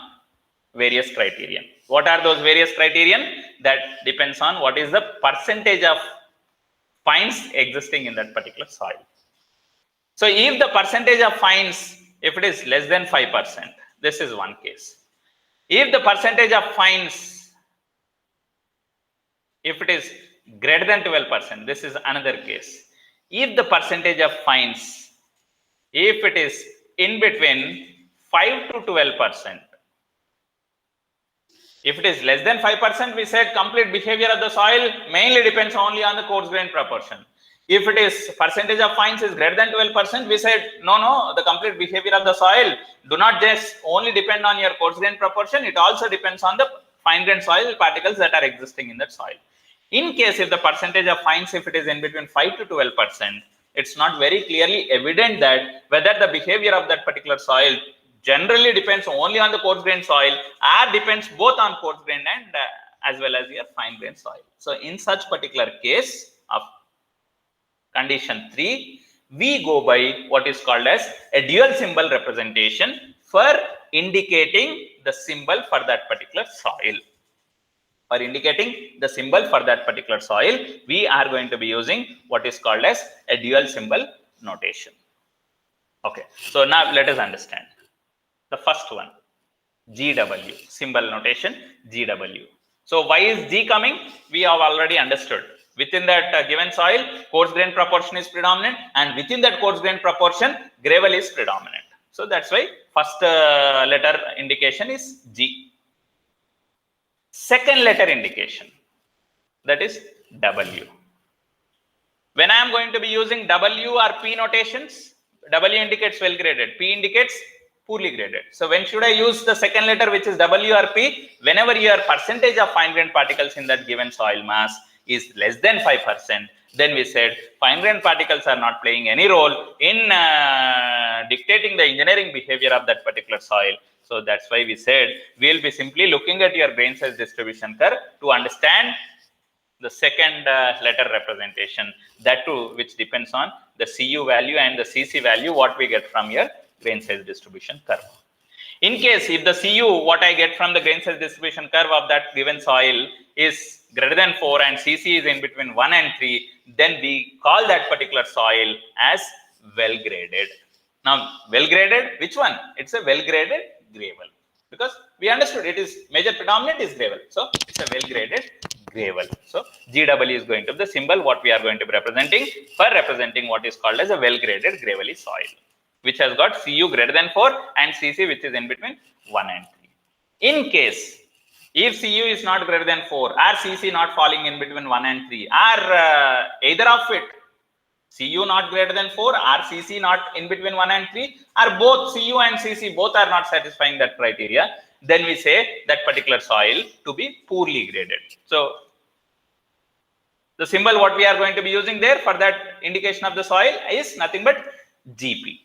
various criterion. What are those various criterion? That depends on what is the percentage of fines existing in that particular soil. So if the percentage of fines, if it is less than 5%, this is one case. If the percentage of fines, if it is greater than 12%, this is another case. If the percentage of fines, if it is in between 5 to 12%, if it is less than 5%, we said complete behavior of the soil mainly depends only on the coarse grain proportion. If it is percentage of fines is greater than 12%, we said no, the complete behavior of the soil do not just only depend on your coarse grain proportion, it also depends on the fine grain soil particles that are existing in that soil. In case if the percentage of fines, if it is in between 5 to 12%, it's not very clearly evident that whether the behavior of that particular soil generally depends only on the coarse grain soil or depends both on coarse grain and as well as your fine grain soil. So in such particular case of condition 3, we go by what is called as a dual symbol representation for indicating the symbol for that particular soil. For indicating the symbol for that particular soil, we are going to be using what is called as a dual symbol notation. Okay, so now let us understand. The first one, GW, symbol notation GW. So why is G coming? We have already understood. Within that given soil, coarse grain proportion is predominant, and within that coarse grain proportion, gravel is predominant. So that's why first letter indication is G. Second letter indication. that is W. When I am going to be using W or P notations, W indicates well graded, P indicates poorly graded. So when should I use the second letter, which is W or P? Whenever your percentage of fine grained particles in that given soil mass is less than 5%, then we said fine grained particles are not playing any role in dictating the engineering behavior of that particular soil. So that's why we said we'll be simply looking at your grain size distribution curve to understand the second letter representation, that too which depends on the Cu value and the Cc value what we get from your grain size distribution curve. In case if the Cu what I get from the grain size distribution curve of that given soil is greater than 4 and Cc is in between 1 and 3, then we call that particular soil as well graded. Now well graded, which one? It's a well graded gravel, because we understood it is major predominant is gravel, so it's a well graded gravel. So GW is going to be the symbol what we are going to be representing for representing what is called as a well graded gravelly soil, which has got Cu greater than 4 and Cc which is in between 1 and 3. In case if Cu is not greater than 4 or Cc not falling in between 1 and 3 or either of it, Cu not greater than 4 or Cc not in between 1 and 3 or both Cu and Cc both are not satisfying that criteria, then we say that particular soil to be poorly graded. So the symbol what we are going to be using there for that indication of the soil is nothing but Gp.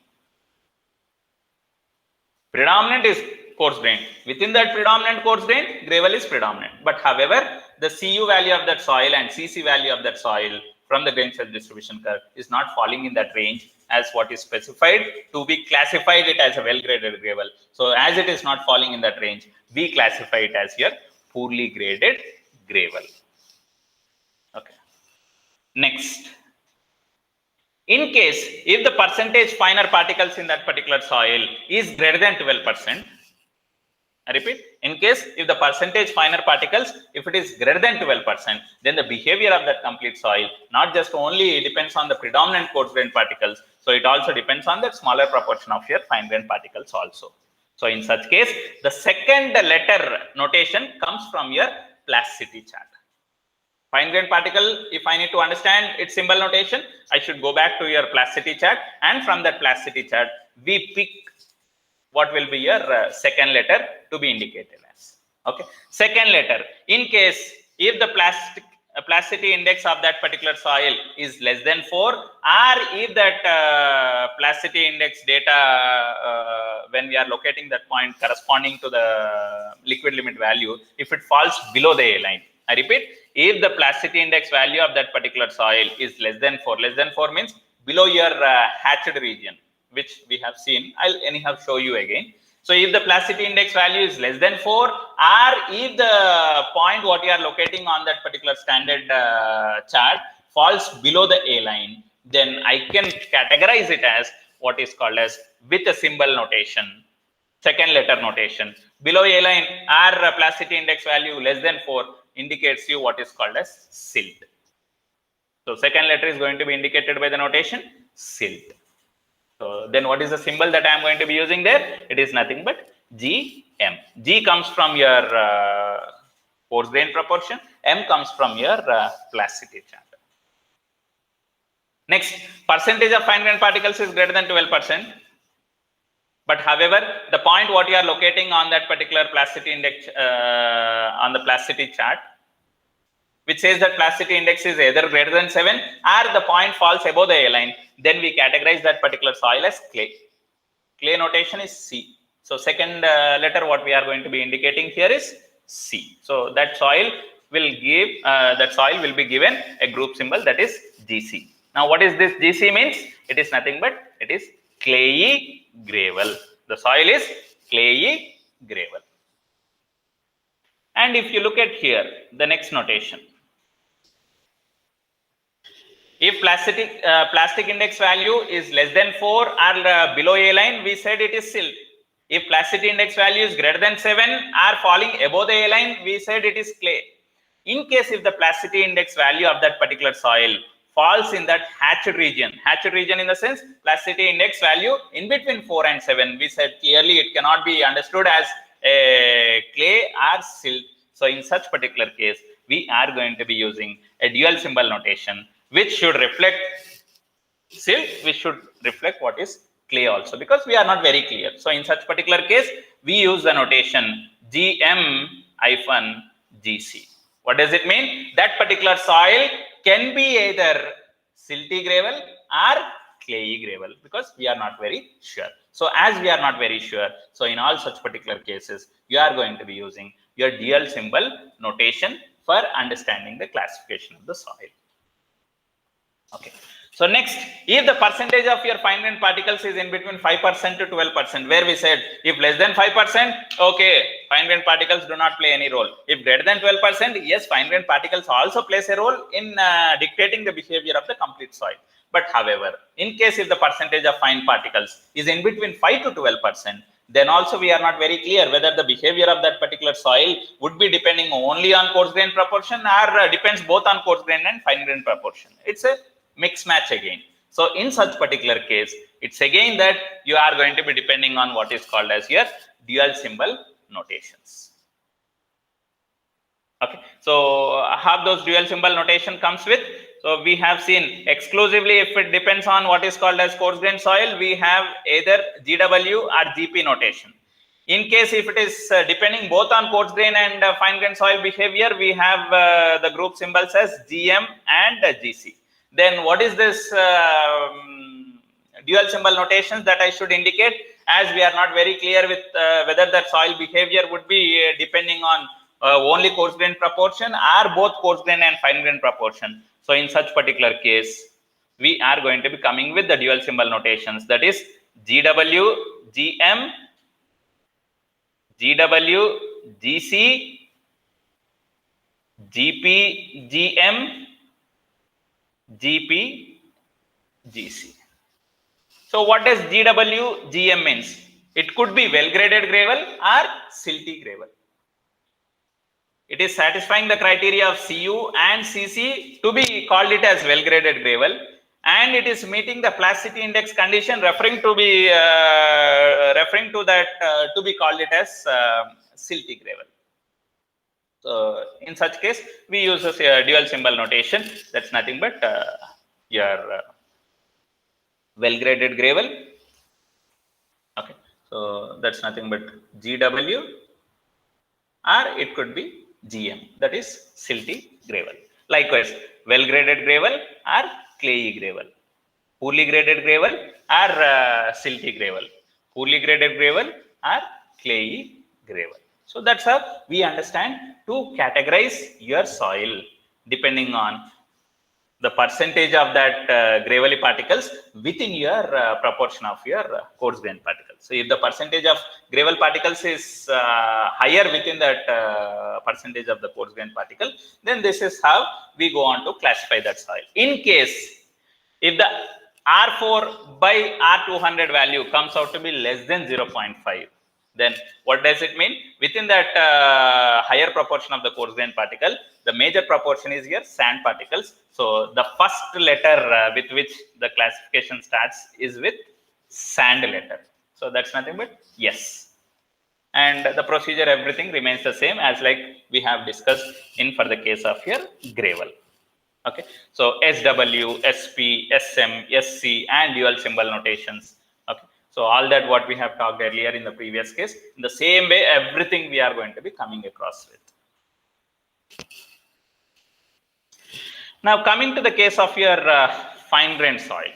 Predominant is coarse grained. Within that predominant coarse grained, gravel is predominant. But however, the Cu value of that soil and Cc value of that soil from the grain size distribution curve is not falling in that range as what is specified to be classified it as a well graded gravel. So as it is not falling in that range, we classify it as your poorly graded gravel. Okay. Next, in case if the percentage finer particles in that particular soil is greater than 12%, I repeat, in case if the percentage finer particles, if it is greater than 12%, then the behavior of that complete soil not just only depends on the predominant coarse grained particles, so it also depends on the smaller proportion of your fine grained particles also. So in such case, the second letter notation comes from your plasticity chart. Fine grained particle, if I need to understand its symbol notation, I should go back to your plasticity chart, and from that plasticity chart, we pick what will be your second letter to be indicated as. Okay, second letter. In case if the plasticity index of that particular soil is less than 4, or if that plasticity index data when we are locating that point corresponding to the liquid limit value, if it falls below the A line. I repeat, if the plasticity index value of that particular soil is less than 4 means below your hatched region, which we have seen. I'll anyhow show you again. So if the plasticity index value is less than 4, or if the point what you are locating on that particular standard chart falls below the A line, then I can categorize it as what is called as with a symbol notation, second letter notation. Below A line or plasticity index value less than 4 indicates you what is called as silt. So second letter is going to be indicated by the notation silt. So then what is the symbol that I am going to be using there? It is nothing but Gm. G comes from your coarse grain proportion. M comes from your plasticity chart. Next, percentage of fine grained particles is greater than 12%. But however, the point what you are locating on that particular plasticity index on the plasticity chart, which says that plasticity index is either greater than 7 or the point falls above the A line, then we categorize that particular soil as clay. Clay notation is C. So second letter what we are going to be indicating here is C. So that soil will give be given a group symbol, that is GC. Now what is this GC means? It is nothing but it is clayey gravel. The soil is clayey gravel. And if you look at here, the next notation. If plastic index value is less than 4 or below A line, we said it is silt. If plasticity index value is greater than 7 or falling above the A line, we said it is clay. In case if the plasticity index value of that particular soil falls in that hatched region in the sense plasticity index value in between 4 and 7, we said clearly it cannot be understood as a clay or silt. So in such particular case, we are going to be using a dual symbol notation, which should reflect silt, which should reflect what is clay also, because we are not very clear. So in such particular case, we use the notation GM-GC. What does it mean? That particular soil can be either silty gravel or clayey gravel, because we are not very sure. So as we are not very sure, so in all such particular cases, you are going to be using your dual symbol notation for understanding the classification of the soil. Okay. So next, if the percentage of your fine grained particles is in between 5% to 12%, where we said if less than 5%, okay, fine grained particles do not play any role. If greater than 12%, yes, fine grained particles also plays a role in dictating the behavior of the complete soil. But however, in case if the percentage of fine particles is in between 5 to 12%, then also we are not very clear whether the behavior of that particular soil would be depending only on coarse grain proportion or depends both on coarse grain and fine grain proportion. It's a mix match again. So in such particular case, it's again that you are going to be depending on what is called as your dual symbol notations. Okay, so how those dual symbol notation comes with? So we have seen exclusively if it depends on what is called as coarse grain soil, we have either GW or GP notation. In case if it is depending both on coarse grain and fine grain soil behavior, we have the group symbols as GM and GC. Then what is this dual symbol notations that I should indicate, as we are not very clear with whether that soil behavior would be depending on only coarse grain proportion or both coarse grain and fine grain proportion. So in such particular case, we are going to be coming with the dual symbol notations, that is GW, GM, GW, GC, GP, GM, GP, GC. So what does GW, GM means? It could be well graded gravel or silty gravel. It is satisfying the criteria of CU and CC to be called it as well graded gravel, and it is meeting the plasticity index condition referring to that to be called it as silty gravel. So in such case, we use a dual symbol notation. That's nothing but your well graded gravel. Okay, so that's nothing but GW, or it could be GM, that is silty gravel. Likewise, well graded gravel or clayey gravel, poorly graded gravel or silty gravel, poorly graded gravel or clayey gravel. So that's how we understand to categorize your soil depending on the percentage of that gravelly particles within your proportion of your coarse grain particles. So if the percentage of gravel particles is higher within that percentage of the coarse grain particle, then this is how we go on to classify that soil. In case if the R4 by R200 value comes out to be less than 0.5, then what does it mean? Within that higher proportion of the coarse grain particle, the major proportion is your sand particles. So the first letter with which the classification starts is with sand letter. So that's nothing but yes. And the procedure, everything remains the same as like we have discussed in for the case of your gravel. Okay, so SW, SP, SM, SC, and dual symbol notations. Okay, so all that what we have talked earlier in the previous case, in the same way, everything we are going to be coming across with. Now, coming to the case of your fine grained soil.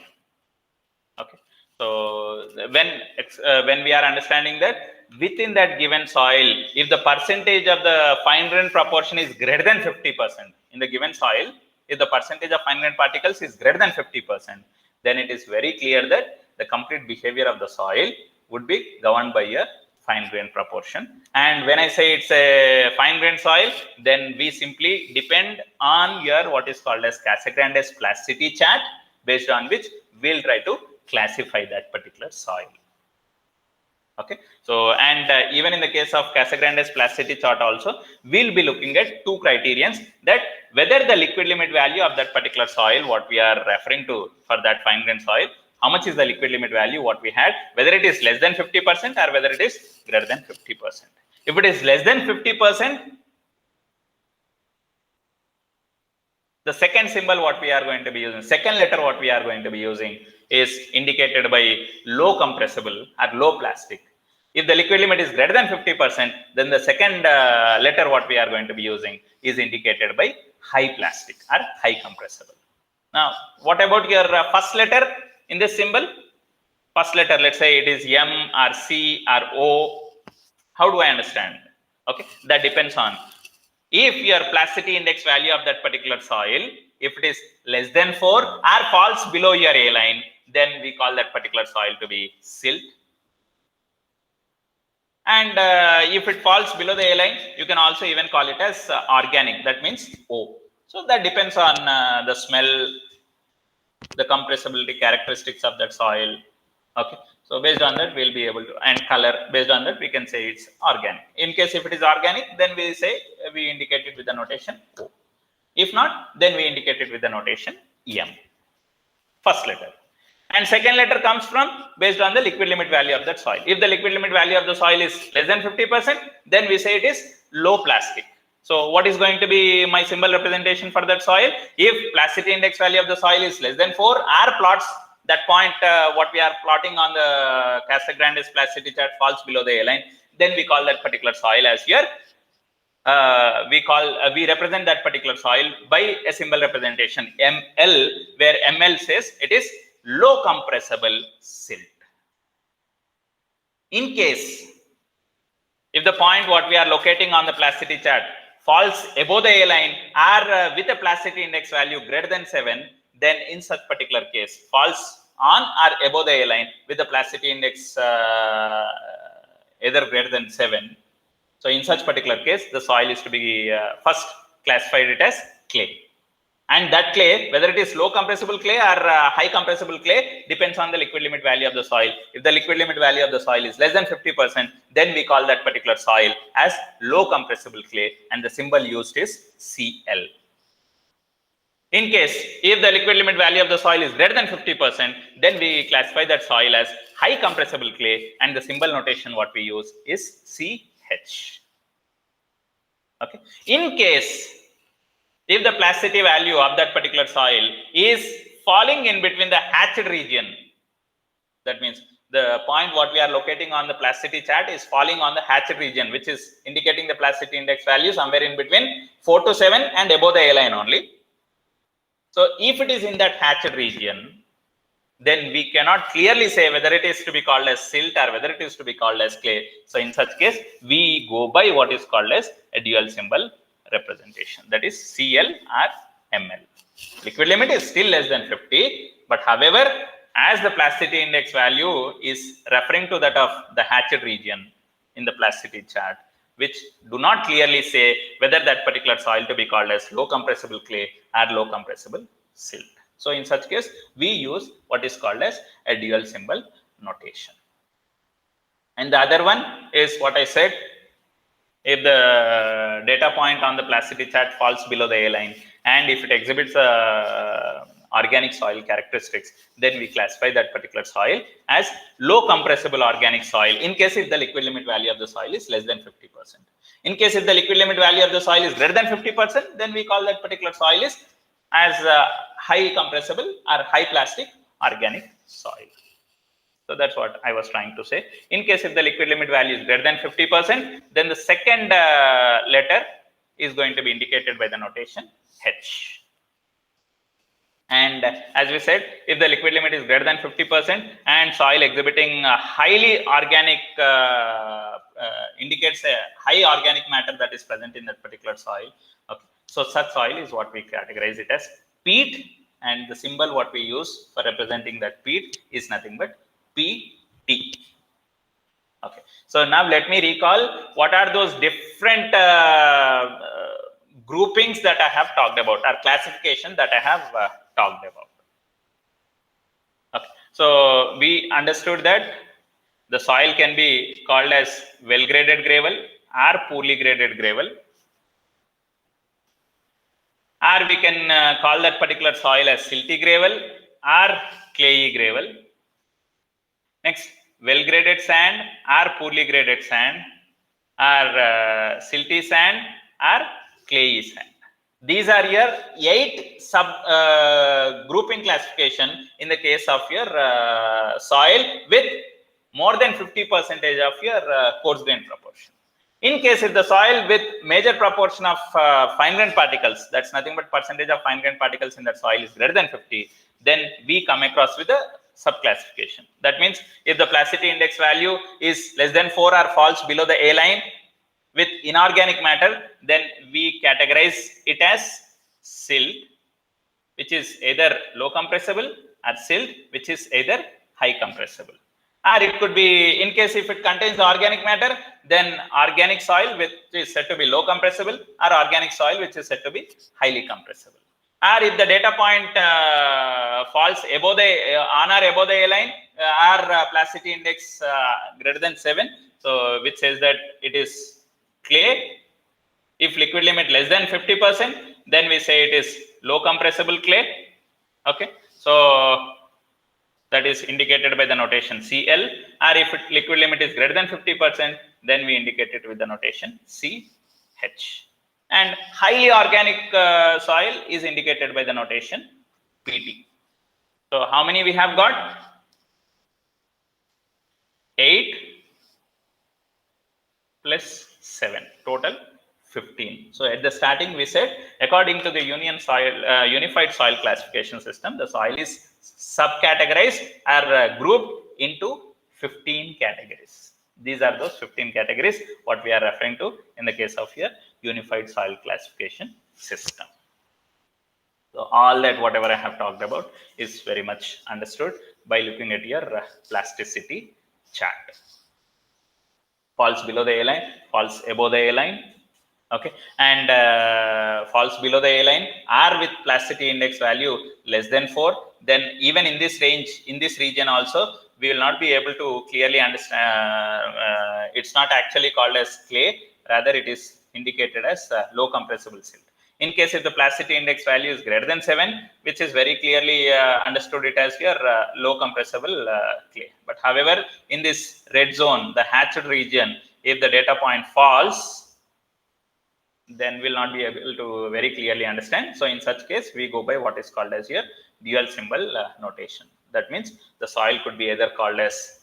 Okay, so when we are understanding that within that given soil, if the percentage of the fine grain proportion is greater than 50% in the given soil, if the percentage of fine grain particles is greater than 50%, then it is very clear that the complete behavior of the soil would be governed by a fine grain proportion. And when I say it's a fine grain soil, then we simply depend on your what is called as Casagrande's plasticity chart, based on which we'll try to classify that particular soil. Okay, so and even in the case of Casagrande's plasticity chart also, we'll be looking at two criterions, that whether the liquid limit value of that particular soil, what we are referring to for that fine grain soil, how much is the liquid limit value what we had, whether it is less than 50% or whether it is greater than 50%. If it is less than 50%, The second symbol what we are going to be using, second letter what we are going to be using is indicated by low compressible or low plastic. If the liquid limit is greater than 50%, then the second letter what we are going to be using is indicated by high plastic or high compressible. Now, what about your first letter in this symbol? First letter, let's say it is M or C or O. How do I understand? Okay, that depends on if your plasticity index value of that particular soil, if it is less than 4 or falls below your A line, then we call that particular soil to be silt. And if it falls below the A line, you can also even call it as organic. That means O. So that depends on the smell, the compressibility characteristics of that soil. Okay, so based on that we'll be able to, and color, based on that we can say it's organic. In case if it is organic, then we say we indicate it with the notation O. If not, then we indicate it with the notation M. First letter. And second letter comes from based on the liquid limit value of that soil. If the liquid limit value of the soil is less than 50%, then we say it is low plastic. So what is going to be my symbol representation for that soil? If plasticity index value of the soil is less than 4, our plots, that point what we are plotting on the Casagrande plasticity chart falls below the A line, then we call that particular soil as your we represent that particular soil by a symbol representation ML, where ML says it is low compressible silt. In case if the point what we are locating on the plasticity chart falls above the A line or with a plasticity index value greater than 7, then in such particular case falls on or above the A line with the plasticity index either greater than 7. So in such particular case, the soil is to be first classified it as clay. And that clay, whether it is low compressible clay or high compressible clay, depends on the liquid limit value of the soil. If the liquid limit value of the soil is less than 50%, then we call that particular soil as low compressible clay, and the symbol used is Cl. In case if the liquid limit value of the soil is greater than 50%, then we classify that soil as high compressible clay, and the symbol notation what we use is CH. Okay. In case if the plasticity value of that particular soil is falling in between the hatched region, that means the point what we are locating on the plasticity chart is falling on the hatched region, which is indicating the plasticity index value somewhere in between 4 to 7 and above the A line only. So if it is in that hatched region, then we cannot clearly say whether it is to be called as silt or whether it is to be called as clay. So in such case, we go by what is called as a dual symbol representation, that is Cl or Ml. Liquid limit is still less than 50, but however, as the plasticity index value is referring to that of the hatched region in the plasticity chart, which do not clearly say whether that particular soil to be called as low compressible clay or low compressible silt. So in such case, we use what is called as a dual symbol notation. And the other one is what I said, if the data point on the plasticity chart falls below the A line and if it exhibits organic soil characteristics, then we classify that particular soil as low compressible organic soil in case if the liquid limit value of the soil is less than 50%. In case if the liquid limit value of the soil is greater than 50%, then we call that particular soil is as high compressible or high plastic organic soil. So that's what I was trying to say. In case if the liquid limit value is greater than 50%, then the second letter is going to be indicated by the notation H. And as we said, if the liquid limit is greater than 50% and soil exhibiting highly organic, indicates a high organic matter that is present in that particular soil. Okay. So such soil is what we categorize it as peat, and the symbol what we use for representing that peat is nothing but PT. Okay. So now let me recall what are those different groupings that I have talked about, or classification that I have talked about. Okay. So we understood that the soil can be called as well graded gravel or poorly graded gravel, or we can call that particular soil as silty gravel or clayey gravel. Next, well graded sand or poorly graded sand, or silty sand or clayey sand. These are your 8 sub grouping classification in the case of your soil with more than 50% of your coarse grain proportion. In case if the soil with major proportion of fine grain particles, that's nothing but percentage of fine grain particles in that soil is greater than 50, then we come across with a subclassification. That means if the plasticity index value is less than 4 or falls below the A line with inorganic matter, then we categorize it as silt, which is either low compressible, or silt, which is either high compressible. Or it could be, in case if it contains the organic matter, then organic soil, which is said to be low compressible, or organic soil, which is said to be highly compressible. Or if the data point falls above the on or above the A line, or plasticity index greater than 7, so which says that it is clay. If liquid limit less than 50%, then we say it is low compressible clay. Okay, so that is indicated by the notation Cl. Or if liquid limit is greater than 50%, then we indicate it with the notation Ch. And highly organic soil is indicated by the notation Pt. So how many we have got? 8 plus 7, total 15. So at the starting we said, according to the unified soil classification system, the soil is subcategorized or grouped into 15 categories. These are those 15 categories what we are referring to in the case of your unified soil classification system. So all that whatever I have talked about is very much understood by looking at your plasticity chart. Falls below the A line, falls above the A line, okay, and falls below the A line or with plasticity index value less than 4, then even in this range, in this region also, we will not be able to clearly understand. It's not actually called as clay, rather it is indicated as low compressible silt. In case if the plasticity index value is greater than 7, which is very clearly understood it as your low compressible clay. But however, in this red zone, the hatched region, if the data point falls, then we'll not be able to very clearly understand. So in such case, we go by what is called as your dual symbol notation. That means the soil could be either called as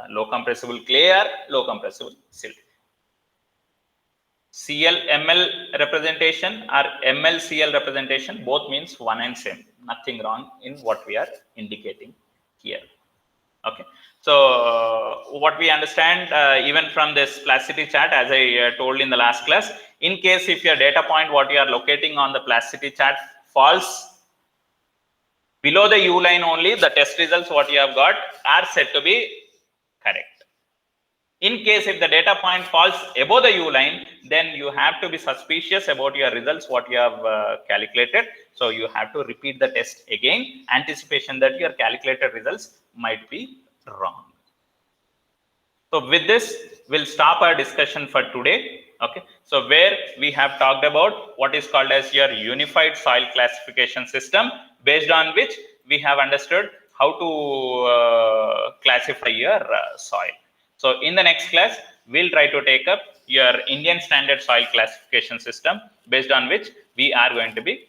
low compressible clay or low compressible silt. CL-ML representation or ML-CL representation both means one and same. Nothing wrong in what we are indicating here. Okay. So what we understand even from this plasticity chart, as I told in the last class, in case if your data point what you are locating on the plasticity chart falls below the U line only, the test results what you have got are said to be correct. In case if the data point falls above the U line, then you have to be suspicious about your results what you have calculated. So you have to repeat the test again, anticipation that your calculated results might be wrong. So with this, we'll stop our discussion for today. Okay. So where we have talked about what is called as your unified soil classification system, based on which we have understood how to classify your soil. So in the next class, we'll try to take up your Indian standard soil classification system, based on which we are going to be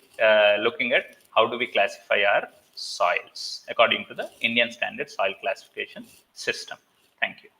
looking at how do we classify our soils according to the Indian standard soil classification system. Thank you.